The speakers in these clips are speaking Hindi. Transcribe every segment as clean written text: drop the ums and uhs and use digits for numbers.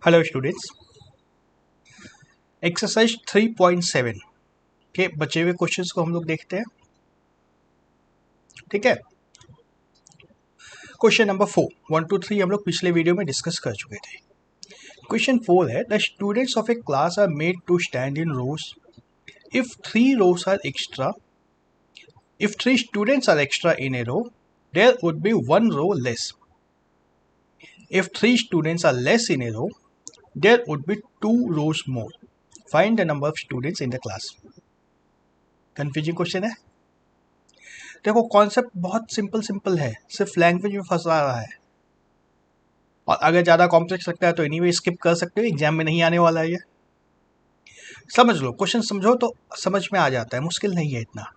हेलो स्टूडेंट्स, एक्सरसाइज 3.7 के बचे हुए क्वेश्चंस को हम लोग देखते हैं। ठीक है, क्वेश्चन नंबर 4, 1 to 3 हम लोग पिछले वीडियो में डिस्कस कर चुके थे। क्वेश्चन 4 है, the students of a class are made to stand in rows if 3 rows are extra, if 3 students are extra in a row there would be 1 row less, if 3 students are less in a row there would be 2 rows more, find the number of students in the class। Confusing question है। देखो, कॉन्सेप्ट बहुत सिंपल है, सिर्फ लैंग्वेज में फंसा रहा है। और अगर ज़्यादा कॉम्प्लेक्स लगता है तो एनीवे स्किप कर सकते हो, एग्जाम में नहीं आने वाला है ये। समझ लो, क्वेश्चन समझो तो समझ में आ जाता है, मुश्किल नहीं है इतना।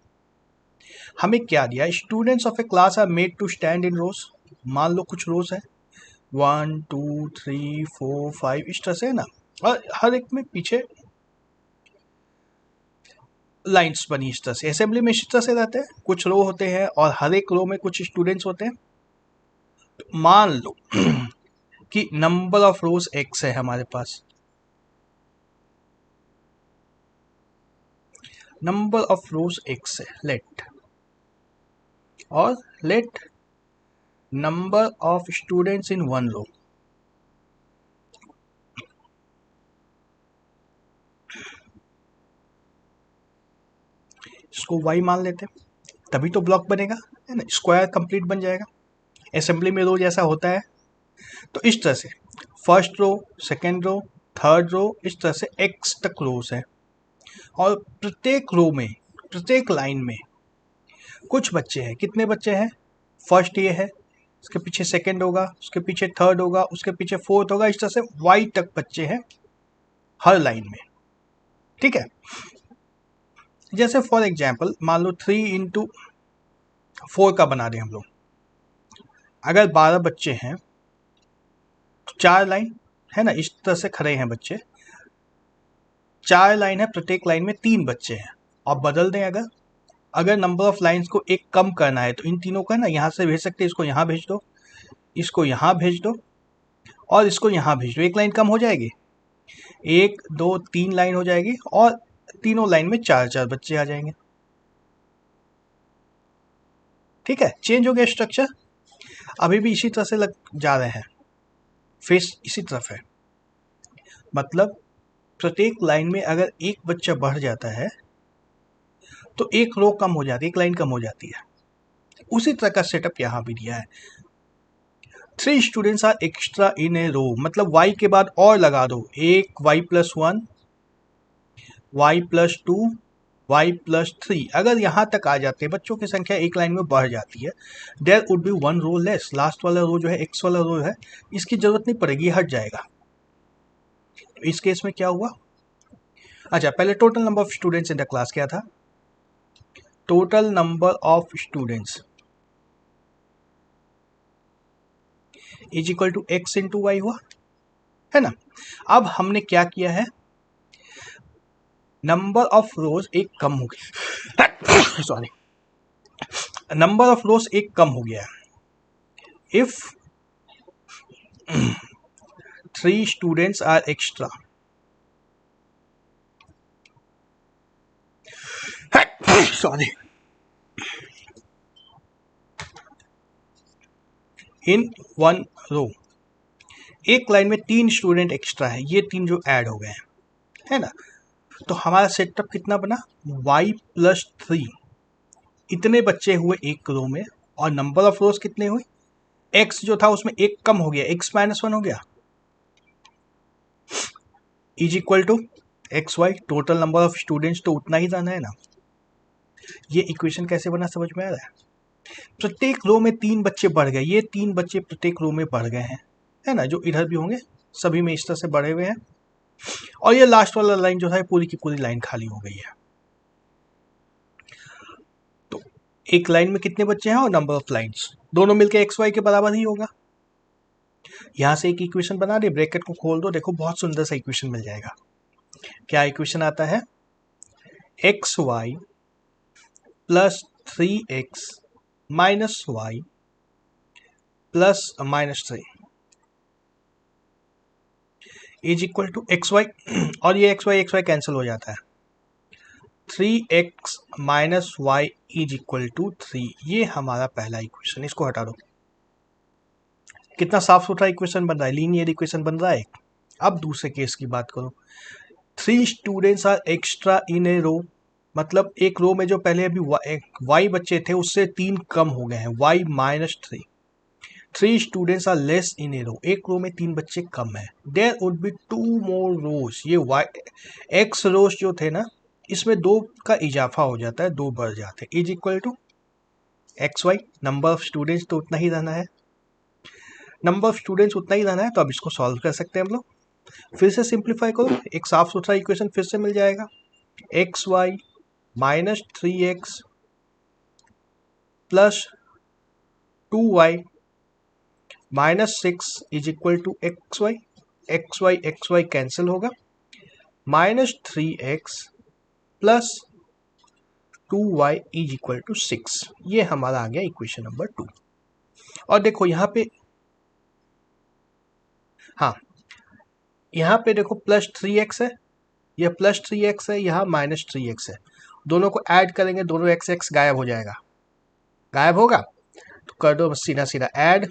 हमें क्या दिया, students of a class are made to stand in rows. मान लो कुछ रोज है 1 2 3 4 5 इस तरह से है ना, और हर एक में पीछे लाइंस बनी इस तरह से। असेंबली में इस तरह से रहते हैं, कुछ रो होते हैं और हर एक रो में कुछ स्टूडेंट्स होते हैं। तो मान लो कि नंबर ऑफ रोज एक्स है हमारे पास, नंबर ऑफ रोज एक्स है, लेट, और let number of students in one row, इसको y मान लेते हैं, तभी तो ब्लॉक बनेगा, है ना, स्क्वायर कंप्लीट बन जाएगा। असेंबली में रो जैसा होता है। तो इस तरह से first row, second row, third row, इस तरह से एक्स तक रोज है। और प्रत्येक रो में, प्रत्येक लाइन में कुछ बच्चे हैं। कितने बच्चे हैं? फर्स्ट ये है, उसके पीछे सेकंड होगा, उसके पीछे थर्ड होगा, उसके पीछे फोर्थ होगा, इस तरह से वाई तक बच्चे हैं हर लाइन में। ठीक है, जैसे फॉर एग्जाम्पल मान लो 3 into 4 का बना दें हम लोग। अगर 12 बच्चे हैं तो 4 लाइन है ना, इस तरह से खड़े हैं बच्चे, 4 लाइन है, प्रत्येक लाइन में 3 बच्चे हैं। और बदल दें, अगर अगर नंबर ऑफ लाइंस को एक कम करना है तो इन तीनों का ना यहाँ से भेज सकते हैं, इसको यहाँ भेज दो, इसको यहाँ भेज दो, और इसको यहाँ भेज दो, एक लाइन कम हो जाएगी, 1 2 3 लाइन हो जाएगी, और तीनों लाइन में 4 बच्चे आ जाएंगे। ठीक है, चेंज हो गया स्ट्रक्चर। अभी भी इसी तरह से लग जा रहे हैं, फेस इसी तरफ है। मतलब प्रत्येक लाइन में अगर एक बच्चा बढ़ जाता है तो एक रो कम हो जाती है, एक लाइन कम हो जाती है। उसी तरह का सेटअप यहाँ भी दिया है। 3 students are extra in a रो, मतलब y के बाद और लगा दो, एक y+1, y+2, y+3। अगर यहाँ तक आ जाते हैं, बच्चों की संख्या एक लाइन में बढ़ जाती है, there would be 1 row less. Last वाला रो जो है, x वाला रो है, इसकी जरूरत नहीं पड़ेगी, हट जाएगा। इस केस में क्या हुआ? अच्छा, पहले total number of students in the class क्या था? Total number of students is equal to x into y हुआ, है ना। अब हमने क्या किया है, नंबर ऑफ रोज एक कम हो गया सॉरी, नंबर ऑफ रोज एक कम हो गया है। If 3 students are extra, sorry, in one row, एक लाइन में 3 स्टूडेंट एक्स्ट्रा है, ये 3 जो ऐड हो गए हैं, है ना। तो हमारा सेटअप कितना बना, y+3, इतने बच्चे हुए एक रो में, और नंबर ऑफ रोज कितने हुए, x जो था उसमें एक कम हो गया, x-1 हो गया, is equal to XY, total number of students तो उतना ही जाना है ना। ये इक्वेशन कैसे बना, समझ में आ रहा है? प्रत्येक रो में 3 बच्चे बढ़ गए, ये 3 बच्चे प्रत्येक रो में बढ़ गए हैं, है ना, जो इधर भी होंगे सभी में इस तरह से बढ़े हुए हैं। और ये लास्ट वाला लाइन जो है, पूरी की पूरी लाइन खाली हो गई है। तो एक लाइन में कितने बच्चे हैं और नंबर ऑफ लाइंस दोनों मिलकर XY के बराबर ही होगा। यहां से एक इक्वेशन बना दे, ब्रैकेट को खोल दो, देखो बहुत सुंदर सा इक्वेशन मिल जाएगा। क्या इक्वेशन आता है, XY plus 3x minus y plus -3 is equal to x y, और ये एक्स वाई कैंसिल हो जाता है, 3x minus y is equal to 3। ये हमारा पहला इक्वेशन, इसको हटा दो। कितना साफ सुथरा इक्वेशन बन रहा है, लीनियर इक्वेशन बन रहा है। अब दूसरे केस की बात करो, 3 students are extra in a रो, मतलब एक रो में जो पहले अभी वाई बच्चे थे उससे 3 कम हो गए हैं, y minus 3। 3 students are less in a row, एक रो में 3 बच्चे कम है। There would be 2 more rows, ये वाई एक्स रोज जो थे ना, इसमें 2 का इजाफा हो जाता है, 2 बढ़ जाते हैं, is equal to x y. Number of students तो उतना ही रहना है, नंबर ऑफ स्टूडेंट्स उतना ही रहना है, तो अब इसको सॉल्व कर सकते हैं हम लोग। फिर से सिंप्लीफाई करो, एक साफ सुथरा इक्वेशन फिर से मिल जाएगा, x y minus 3x plus 2y minus 6 is equal to x y cancel होगा, minus 3x plus 2y is equal to 6। ये हमारा आ गया इक्वेशन नंबर 2। और देखो यहाँ पे, हाँ यहाँ पे देखो प्लस 3x है, यह प्लस 3x है, यहाँ माइनस 3x है, दोनों को ऐड करेंगे, दोनों x गायब हो जाएगा, गायब होगा तो कर दो बस सीधा सीधा ऐड,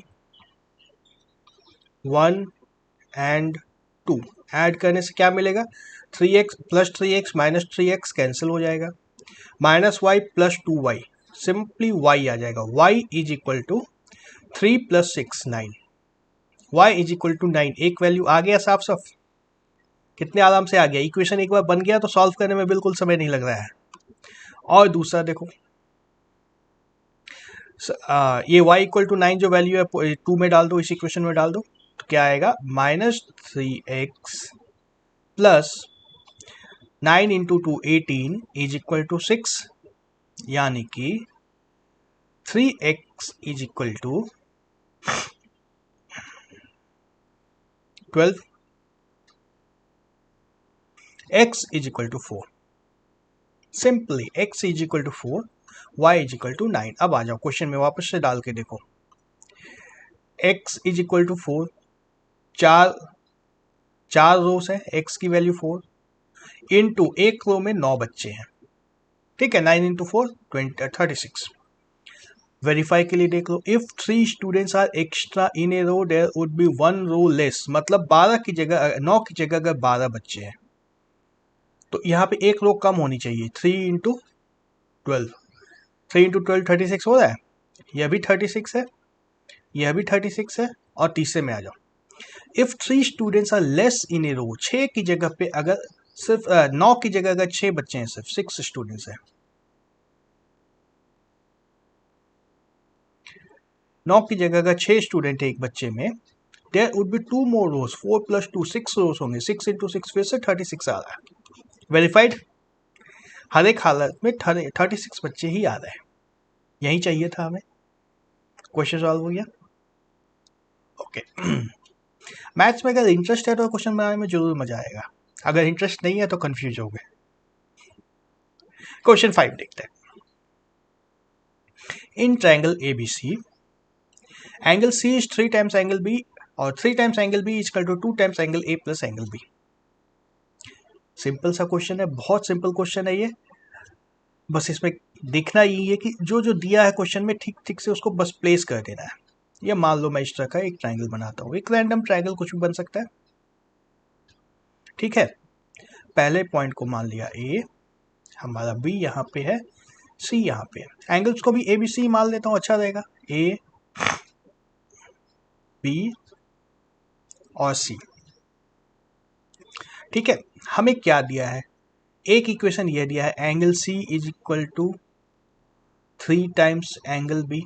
1 एंड 2, ऐड करने से क्या मिलेगा, 3x plus 3x minus 3x cancel हो जाएगा, minus y plus 2y, simply y आ जाएगा, y is equal to 3 plus 6 9, y is equal to 9, एक वैल्यू आ गया साफ साफ, कितने आराम से आ गया, इक्वेशन एक बार बन गया तो सॉल्व करने में बिल्कुल समय नहीं लग रहा है। और दूसरा देखो, ये y इक्वल टू 9 जो वैल्यू है 2 में डाल दो, इस इक्वेशन में डाल दो, तो क्या आएगा, minus 3x plus 9 into 2 18 is equal to 6, यानी कि 3x is equal to 12, x is equal to 4, simply x is equal to 4, y is equal to 9। अब आ जाओ क्वेश्चन में वापस से डाल के देखो, x इज इक्वल टू 4, चार रोज है, x की वैल्यू 4, इनटू एक रो में 9 बच्चे हैं, ठीक है, 9 इंटू 4 36। वेरीफाई के लिए देख लो, if 3 students are extra in a row there would be 1 row less, मतलब 12 की जगह 9 की जगह अगर 12 बच्चे हैं तो यहाँ पे एक रो कम होनी चाहिए, 3 इंटू 12, 3 इंटू 12 36 हो रहा है, यह भी 36 है, यह भी 36 है, और तीसरे में आ जाओ, if 3 students are less in a row, 6 की जगह पे अगर सिर्फ 9 की जगह अगर 6 बच्चे हैं, सिर्फ 6 स्टूडेंट्स हैं, 9 की जगह अगर 6 स्टूडेंट है एक बच्चे में, there would be 2 more rows, 4 plus 2 6 rows होंगे, 6 इंटू 6 फिर से 36 आ रहा है, वेरीफाइड, हर एक हालत में 36 बच्चे ही आ रहे हैं, यही चाहिए था हमें, क्वेश्चन सॉल्व हो गया। ओके मैथ्स में अगर इंटरेस्ट है तो क्वेश्चन बनाने में जरूर मजा आएगा, अगर इंटरेस्ट नहीं है तो कंफ्यूज हो गए। क्वेश्चन 5 देखते हैं, in triangle ABC angle C is 3 times angle B और 3 times angle B is equal to 2 times angle A plus angle B। Simple सा क्वेश्चन है, बहुत सिंपल क्वेश्चन है ये, बस इसमें देखना यही है कि जो जो दिया है क्वेश्चन में ठीक ठीक से उसको बस प्लेस कर देना है। ये मान लो मैं इस तरह का एक ट्रायंगल बनाता हूँ, एक रैंडम ट्रायंगल कुछ भी बन सकता है, ठीक है, पहले पॉइंट को मान लिया A, हमारा B यहाँ पे है, C यहाँ पे है, एंगल्स को भी ABC मान लेता हूँ, अच्छा रहेगा, A B और C, ठीक है। हमें क्या दिया है, एक इक्वेशन यह दिया है, angle C is equal to 3 times angle B,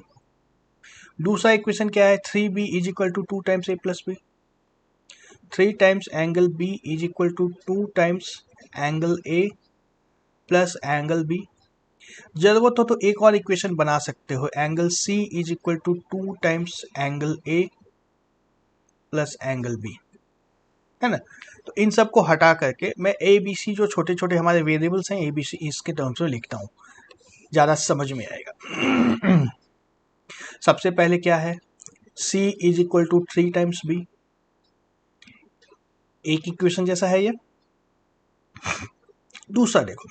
दूसरा इक्वेशन क्या है, 3B is equal to 2 times A plus B, 3 times angle B is equal to 2 times angle A plus angle B। जरूरत हो तो एक और इक्वेशन बना सकते हो, angle C is equal to 2 times angle A plus angle B, है ना। तो इन सब को हटा करके मैं ABC जो छोटे छोटे हमारे वेरिएबल्स हैं ABC इसके टर्म्स में लिखता हूँ, ज़्यादा समझ में आएगा। सबसे पहले क्या है, C is equal to 3 times B, एक इक्वेशन जैसा है ये। दूसरा देखो,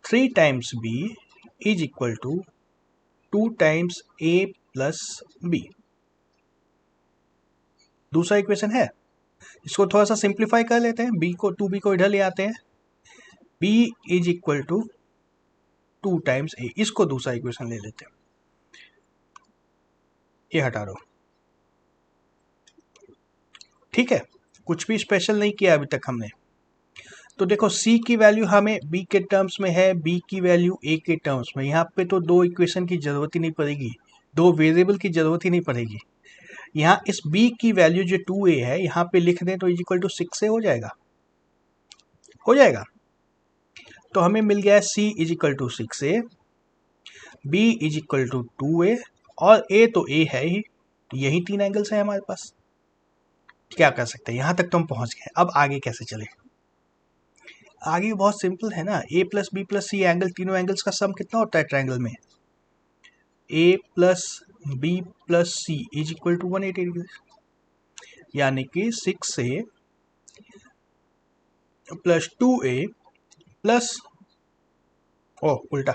3 times B is equal to 2 times A plus B. दूसरा इक्वेशन है, इसको थोड़ा सा सिंप्लीफाई कर लेते हैं, बी को 2b को इधर ले आते हैं, b is equal to 2 times a, इसको दूसरा इक्वेशन ले लेते हैं, ये हटा दो। ठीक है, कुछ भी स्पेशल नहीं किया अभी तक हमने। तो देखो c की वैल्यू हमें b के टर्म्स में है, b की वैल्यू a के टर्म्स में। यहाँ पे तो दो इक्वेशन की जरूरत ही नहीं पड़ेगी, दो वेरिएबल की जरूरत ही नहीं पड़ेगी। यहाँ इस b की वैल्यू जो 2a है यहाँ पे लिख दें तो इज इक्वल टू 6 से हो जाएगा, हो जाएगा। तो हमें मिल गया है c is equal to 6a, b is equal to 2a, और a तो a है ही, तो यही तीन एंगल्स है हमारे पास। क्या कर सकते हैं, यहाँ तक तो हम पहुँच गए। अब आगे कैसे चले? आगे बहुत सिंपल है ना, a plus B plus C angle, तीनों एंगल्स का सम कितना होता है ट्रायंगल में? a plus B plus C is equal to 180 degree, यानी कि 6a प्लस 2a प्लस, ओ उल्टा,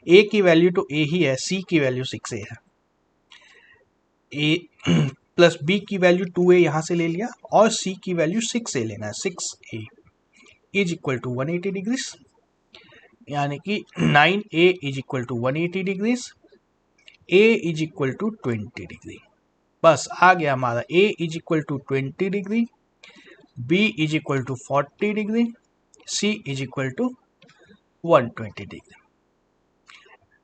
a की वैल्यू तो a ही है, c की वैल्यू 6a है, a प्लस b की वैल्यू 2a यहाँ से ले लिया, और c की वैल्यू 6a लेना है, 6a is equal to 180 degrees, यानी कि 9a is equal to 180 degrees, a is equal to 20 degree. बस आ गया हमारा a is equal to 20 degree, b is equal to 40 degree, c is equal to 120 degree.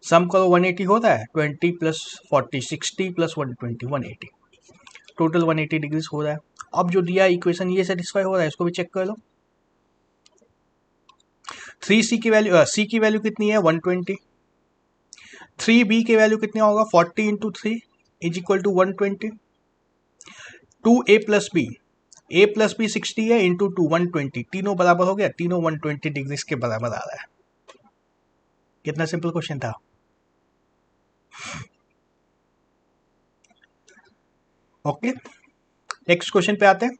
Sum करो 180 होता है, 20 प्लस 40 60 प्लस 120 180, टोटल 180 डिग्रीज हो रहा है। अब जो दिया इक्वेशन ये सेटिस्फाई हो रहा है, इसको भी चेक कर लो। 3c की वैल्यू c की वैल्यू कितनी है 120, 3b की वैल्यू कितना होगा 40 into 3 is equal to 120, 2a plus B, a plus B 60 है इंटू 2 120, तीनों बराबर हो गया, तीनों 120 डिग्रीज के बराबर आ रहा है। कितना सिंपल क्वेश्चन था। ओके, नेक्स्ट क्वेश्चन पे आते हैं।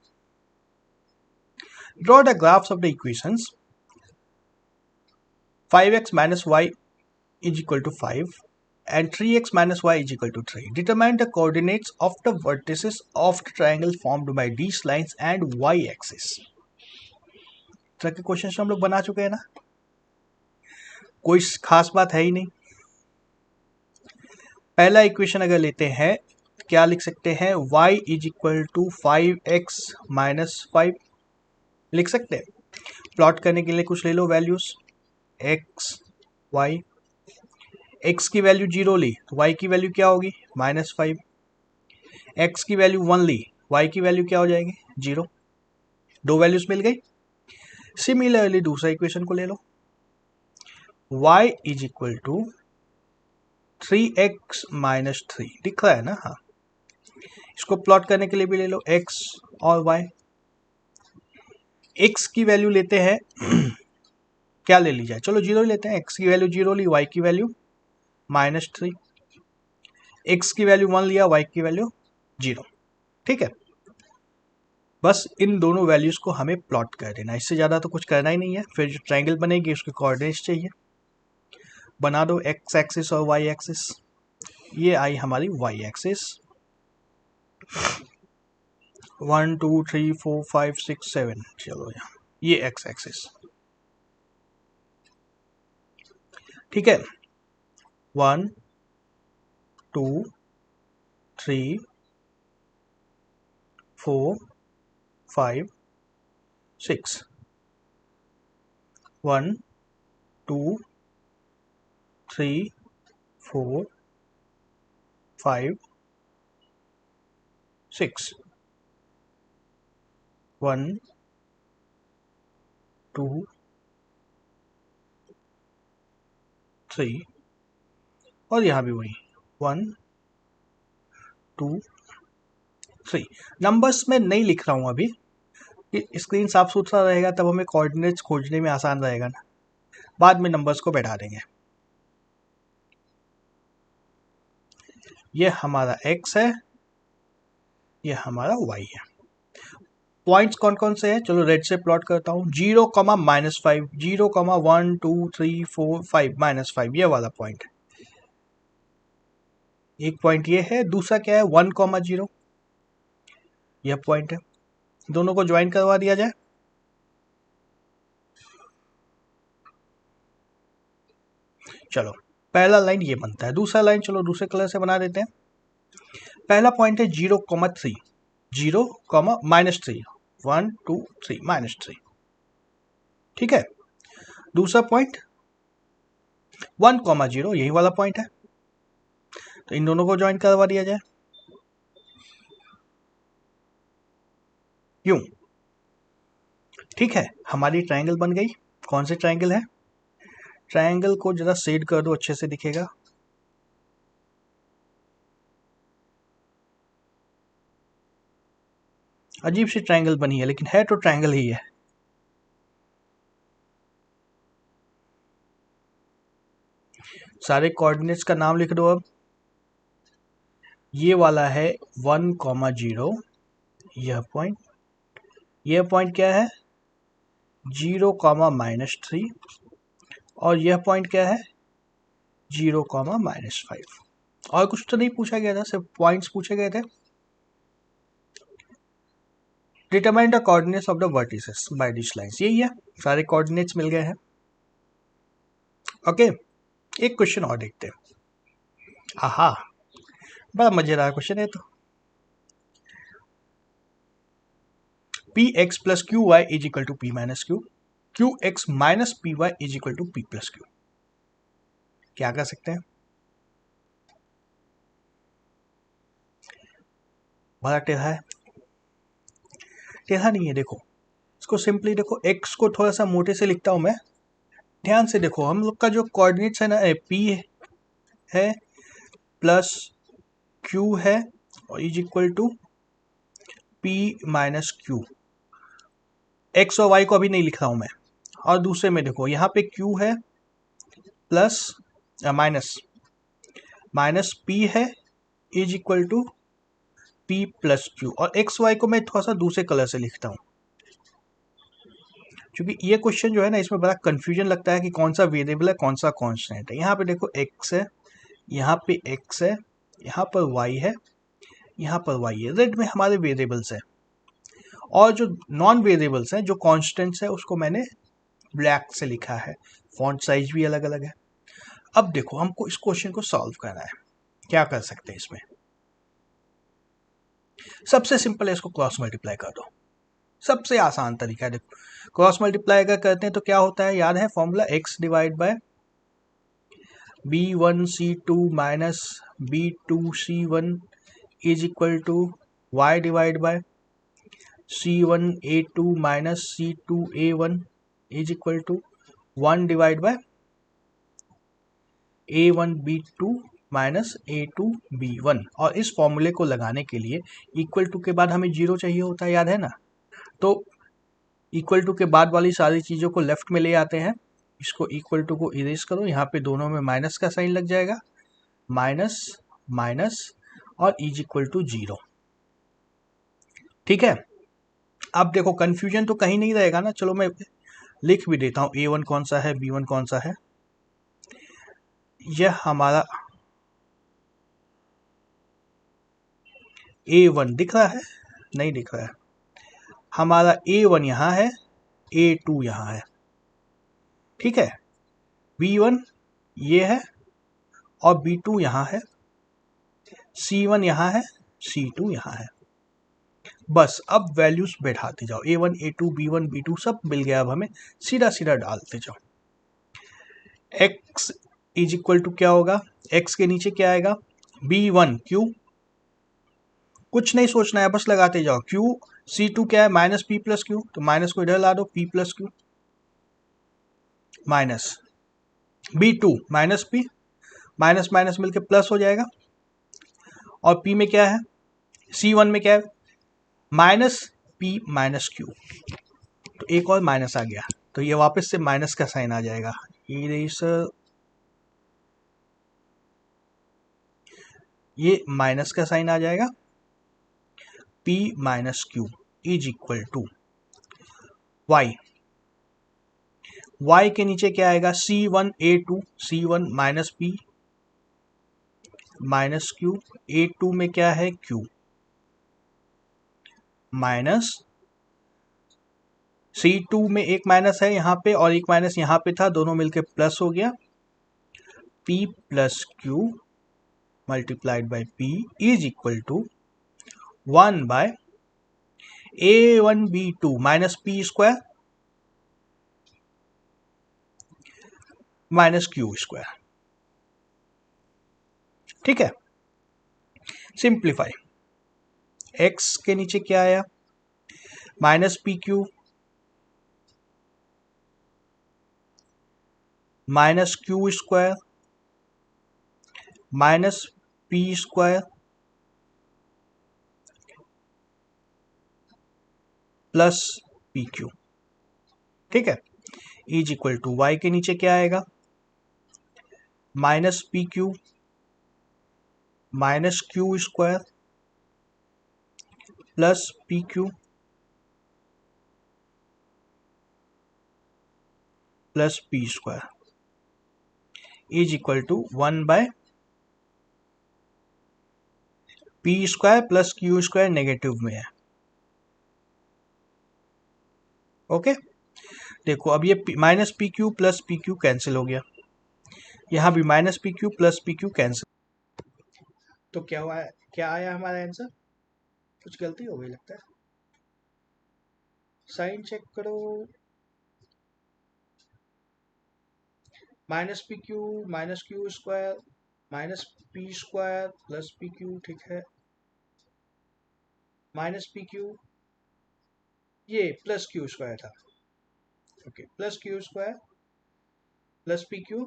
Draw the graphs of the equations 5x minus y is equal to 5 and 3x minus y is equal to 3. Determine the coordinates of the vertices of the triangle formed by these lines and y-axis. तरह के क्वेश्चन हम लोग बना चुके हैं ना, कोई खास बात है ही नहीं। पहला इक्वेशन अगर लेते हैं क्या लिख सकते हैं, y is equal to 5x minus 5 लिख सकते हैं। प्लॉट करने के लिए कुछ ले लो वैल्यूज, x y, x की वैल्यू 0 ली तो y की वैल्यू क्या होगी -5, x की वैल्यू 1 ली, y की वैल्यू क्या हो जाएगी 0, दो वैल्यूज मिल गई। सिमिलरली दूसरा इक्वेशन को ले लो, y is equal to 3x minus 3 दिख रहा है ना, हाँ। इसको प्लॉट करने के लिए भी ले लो x और y। x की वैल्यू लेते हैं क्या ले ली जाए, चलो 0 लेते हैं, x की वैल्यू 0 ली, y की वैल्यू -3, x की वैल्यू 1 लिया, y की वैल्यू 0। ठीक है, बस इन दोनों वैल्यूज को हमें प्लॉट कर देना, इससे ज़्यादा तो कुछ करना ही नहीं है। फिर जो ट्रायंगल बनेगी उसके कोऑर्डिनेट्स चाहिए, बना दो x एक्सिस और y एक्सिस। ये आई हमारी y एक्सिस, 1 2 3 4 5 6 7, चलो यहाँ ये x एक्सिस। ठीक है, 1 2 3 4 5 6, 1 2 3 4 5 6, 1 2 3, और यहाँ भी वही 1 2 3। नंबर्स में नहीं लिख रहा हूँ अभी, स्क्रीन साफ सुथरा रहेगा तब हमें कोऑर्डिनेट्स खोजने में आसान रहेगा ना, बाद में नंबर्स को बैठा देंगे। ये हमारा x है, ये हमारा y है। पॉइंट्स कौन कौन से हैं, चलो रेड से प्लॉट करता हूँ। 0,-5, 0,1 2 3 4 5 -5, ये वाला पॉइंट, एक पॉइंट ये है। दूसरा क्या है, 1,0, यह पॉइंट है। दोनों को ज्वाइन करवा दिया जाए। चलो पहला लाइन ये बनता है, दूसरा लाइन चलो दूसरे कलर से बना देते हैं। पहला पॉइंट है 0,3, 0, -3, 1 2 3 -3, ठीक है। दूसरा पॉइंट 1,0, यही वाला पॉइंट है, तो इन दोनों को ज्वाइन करवा दिया जाए। यूं, ठीक है, हमारी ट्रायंगल बन गई। कौन से ट्रायंगल है, ट्रायंगल को जरा शेड कर दो, अच्छे से दिखेगा। अजीब सी ट्रायंगल बनी है, लेकिन है तो ट्रायंगल ही है। सारे कोऑर्डिनेट्स का नाम लिख दो अब। ये वाला है 1,0, यह पॉइंट क्या है 0,-3, और यह पॉइंट क्या है 0,-5। और कुछ तो नहीं पूछा गया था, सिर्फ पॉइंट्स पूछे गए थे। Determine the coordinates of the vertices by this lines, यही है, सारे कोऑर्डिनेट्स मिल गए हैं। ओके, एक क्वेश्चन और देखते हैं। आहा, बड़ा मजेदार क्वेश्चन है। तो p x plus q y is equal to p minus q x minus p y is equal to p plus q, क्या कर सकते हैं। बड़ा टेढ़ा है, टेढ़ा नहीं है, देखो इसको सिंपली देखो, एक्स को थोड़ा सा मोटे से लिखता हूं मैं। ध्यान से देखो, हम लोग का जो कोऑर्डिनेट्स है ना, पी है प्लस क्यू है और is equal to p minus q. X और वाई को अभी नहीं लिख रहा हूं मैं। और दूसरे में देखो, यहाँ पे क्यू है प्लस माइनस पी है is equal to p plus q, और एक्स वाई को मैं थोड़ा सा दूसरे कलर से लिखता हूँ, क्योंकि ये क्वेश्चन जो है ना, इसमें बड़ा कंफ्यूजन लगता है कि कौन सा वेरिएबल है कौन सा कांस्टेंट है। यहाँ पे देखो एक्स है, यहाँ पे एक्स है, यहाँ पर वाई है, यहाँ पर वाई है। रेड में हमारे वेरिएबल्स है, और जो नॉन वेरिएबल्स हैं, जो कॉन्स्टेंट्स है, उसको मैंने ब्लैक से लिखा है। फॉन्ट साइज भी अलग अलग है। अब देखो, हमको इस क्वेश्चन को सॉल्व करना है। क्या कर सकते हैं इसमें, सबसे सिंपल है, इसको क्रॉस मल्टीप्लाई कर दो। सबसे आसान तरीका है। देखो, क्रॉस मल्टीप्लाई अगर करते हैं तो क्या होता है, याद है formula, x divide by b1c2 minus b2c1 is equal to y divide by c1a2 minus c2a1 is equal to 1 divide by a1b2 minus a2b1। और इस फॉर्मूले को लगाने के लिए इक्वल टू के बाद हमें जीरो चाहिए होता है, याद है ना। तो इक्वल टू के बाद वाली सारी चीज़ों को लेफ्ट में ले आते हैं। इसको इक्वल टू को इरेज करो, यहाँ पे दोनों में माइनस का साइन लग जाएगा, माइनस माइनस और इज इक्वल टू जीरो, ठीक है। अब देखो, कंफ्यूजन तो कहीं नहीं रहेगा ना। चलो मैं लिख भी देता हूँ, a1 कौन सा है, b1 कौन सा है। यह हमारा a1 दिख रहा है, नहीं दिख रहा है। हमारा a1 यहाँ है, a2 यहाँ है, ठीक है। b1 ये है और b2 यहाँ है, c1 यहाँ है, c2 यहाँ है। बस अब वैल्यूज बैठाते जाओ, a1 a2 b1 b2 सब मिल गया। अब हमें सीधा सीधा डालते जाओ। x इज इक्वल टू क्या होगा, x के नीचे क्या आएगा, b1 q, कुछ नहीं सोचना है, बस लगाते जाओ। q c2 क्या है, माइनस पी प्लस क्यू, तो माइनस को इधर ला दो, p plus Q minus b2 minus p, minus minus मिलके प्लस हो जाएगा। और p में क्या है, c1 में क्या है, माइनस p माइनस क्यू, तो एक और माइनस आ गया, तो ये वापस से माइनस का साइन आ जाएगा। ये माइनस का साइन आ जाएगा, p minus q. Is equal to y, y के नीचे क्या आएगा C1A2, C1 minus P minus Q, A2 में क्या है Q माइनस C2 में एक माइनस है यहाँ पे और एक माइनस यहाँ पे था, दोनों मिलके प्लस हो गया, P plus Q multiplied by P is equal to 1 by A1B2 minus P square minus Q square. ठीक है, सिंप्लीफाई, x के नीचे क्या आया minus PQ minus Q square minus P square plus PQ। ठीक है, इज इक्वल टू y के नीचे क्या आएगा minus PQ minus Q square plus PQ plus P square is equal to 1 by P square plus Q square negative में है। ओके, देखो अब ये minus PQ plus PQ cancel हो गया, यहाँ भी minus PQ plus PQ cancel, तो क्या हुआ, क्या आया हमारा आंसर, कुछ गलती हो गई लगता है, साइन चेक करो, minus PQ minus Q square minus P square plus PQ, ठीक है, माइनस PQ ये प्लस Q स्क्वायर था, okay, plus Q square plus PQ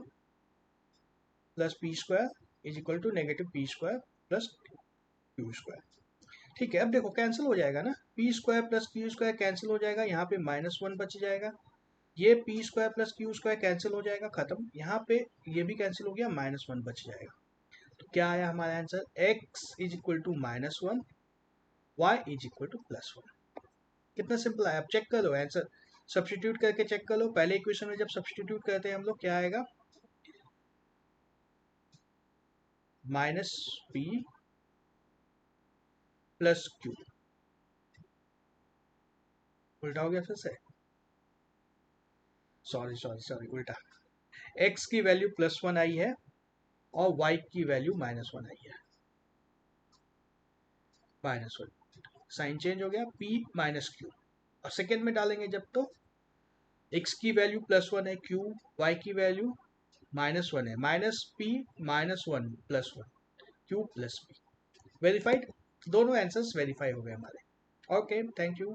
plus P square is equal to negative P square plus Q square. ठीक है, अब देखो कैंसिल हो जाएगा ना, P square plus Q square cancel हो जाएगा, यहाँ पे -1 बच जाएगा, ये P square plus Q square cancel हो जाएगा, खत्म, यहाँ पे ये भी कैंसिल हो गया, -1 बच जाएगा, तो क्या आया हमारा answer, x is equal to -1, y is equal to +1। कितना सिंपल है, आप चेक कर लो आंसर, सब्स्टिट्यूट करके चेक कर लो, पहले इक्वेशन में जब सब्स्टिट्यूट करते हैं हम लोग क्या आएगा -P प्लस Q, उल्टा हो गया फिर से, सॉरी उल्टा, x की वैल्यू +1 आई है और y की वैल्यू -1 आई है, -1, साइन चेंज हो गया, P माइनस Q, और सेकेंड में डालेंगे जब तो x की वैल्यू +1 है, Q y की वैल्यू -1 है, -P -1 +1 Q plus P, verified, दोनों आंसर्स वेरीफाई हो गए हमारे। Okay, thank you.